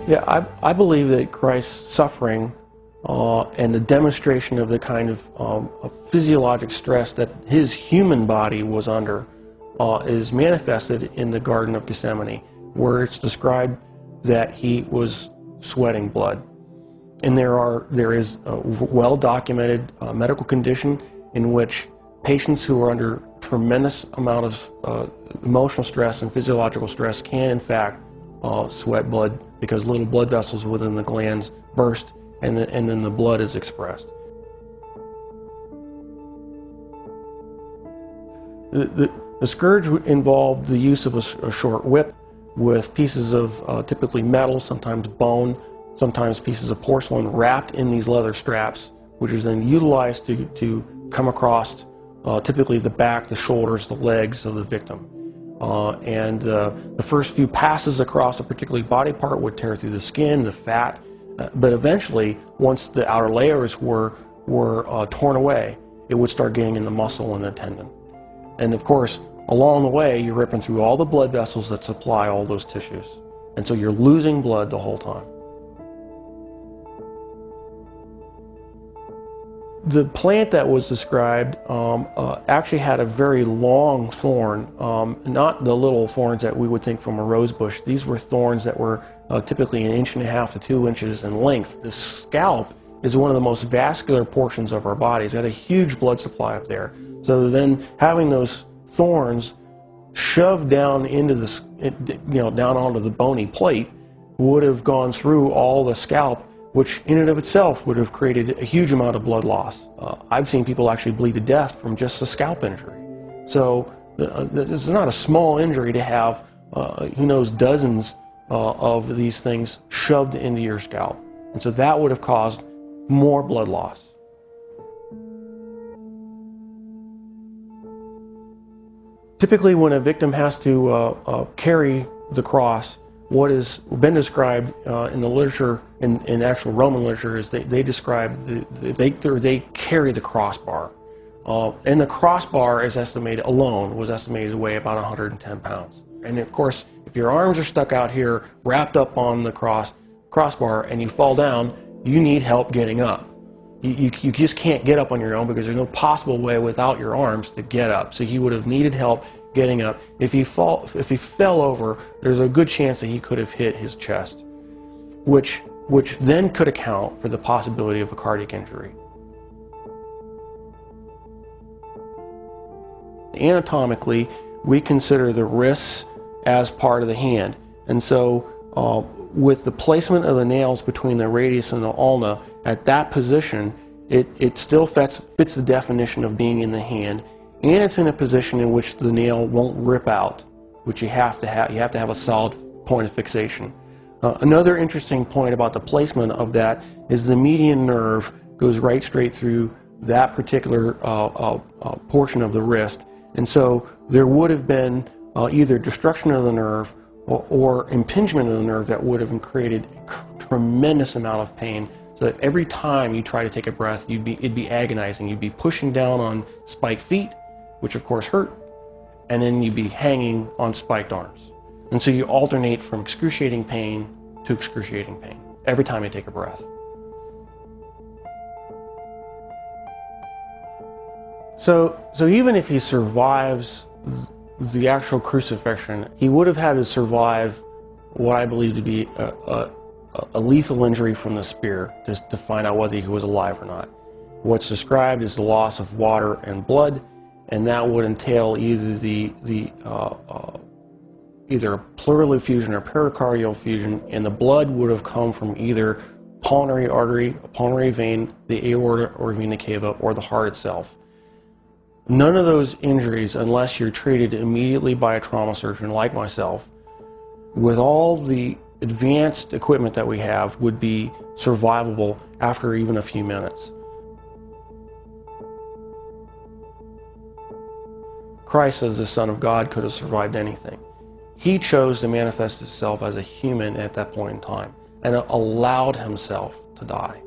Yeah, I believe that Christ's suffering and the demonstration of the kind of physiologic stress that his human body was under is manifested in the Garden of Gethsemane, where it's described that he was sweating blood. And there is a well-documented medical condition in which patients who are under tremendous amount of emotional stress and physiological stress can in fact sweat blood, because little blood vessels within the glands burst and then the blood is expressed. The scourge involved the use of a short whip with pieces of typically metal, sometimes bone, sometimes pieces of porcelain wrapped in these leather straps, which is then utilized to come across typically the back, the shoulders, the legs of the victim. The first few passes across a particular body part would tear through the skin, the fat, but eventually, once the outer layers were torn away, it would start getting in the muscle and the tendon. And of course, along the way, you're ripping through all the blood vessels that supply all those tissues. And so you're losing blood the whole time. The plant that was described actually had a very long thorn, not the little thorns that we would think from a rose bush. These were thorns that were typically 1.5 inches to 2 inches in length. The scalp is one of the most vascular portions of our bodies. It had a huge blood supply up there. So then having those thorns shoved down into down onto the bony plate would have gone through all the scalp, which in and of itself would have created a huge amount of blood loss. I've seen people actually bleed to death from just a scalp injury. So it's not a small injury to have, who knows, dozens of these things shoved into your scalp. And so that would have caused more blood loss. Typically, when a victim has to carry the cross, what has been described in the literature, in actual Roman literature, is they describe they carry the crossbar, and the crossbar is estimated alone was estimated to weigh about 110 pounds. And of course, if your arms are stuck out here, wrapped up on the crossbar, and you fall down, you need help getting up. You just can't get up on your own, because there's no possible way without your arms to get up. So he would have needed help getting up. If he fell over, there's a good chance that he could have hit his chest, which then could account for the possibility of a cardiac injury. Anatomically, we consider the wrists as part of the hand, and so with the placement of the nails between the radius and the ulna at that position, it still fits the definition of being in the hand, and it's in a position in which the nail won't rip out, which you have to have a solid point of fixation. Another interesting point about the placement of that is the median nerve goes right straight through that particular portion of the wrist, and so there would have been either destruction of the nerve or impingement of the nerve that would have created a tremendous amount of pain, so that every time you try to take a breath, it'd be agonizing. You'd be pushing down on spiked feet, which of course hurt, and then you'd be hanging on spiked arms. And so you alternate from excruciating pain to excruciating pain every time you take a breath. So even if he survives the actual crucifixion, he would have had to survive what I believe to be a lethal injury from the spear to find out whether he was alive or not. What's described is the loss of water and blood, and that would entail either either a pleural effusion or pericardial effusion, and the blood would have come from either pulmonary artery, a pulmonary vein, the aorta or vena cava, or the heart itself. None of those injuries, unless you're treated immediately by a trauma surgeon like myself, with all the advanced equipment that we have, would be survivable after even a few minutes. Christ, as the Son of God, could have survived anything. He chose to manifest himself as a human at that point in time and allowed himself to die.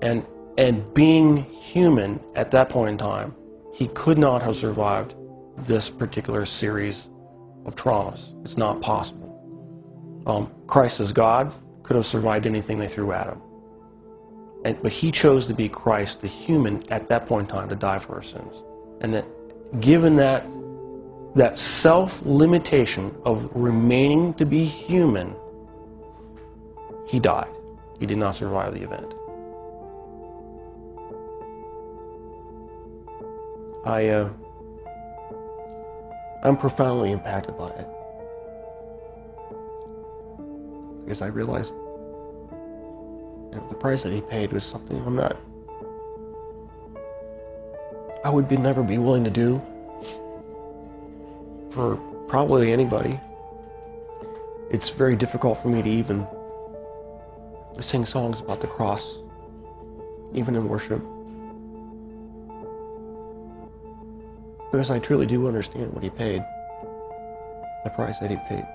And being human at that point in time, he could not have survived this particular series of traumas. It's not possible. Christ as God could have survived anything they threw at him. But he chose to be Christ, the human, at that point in time to die for our sins. And that given that self-limitation of remaining to be human, he died. He did not survive the event. I'm profoundly impacted by it. Because I realized the price that he paid was something I would never be willing to do for probably anybody. It's very difficult for me to even sing songs about the cross, even in worship. Because I truly do understand what he paid, the price that he paid.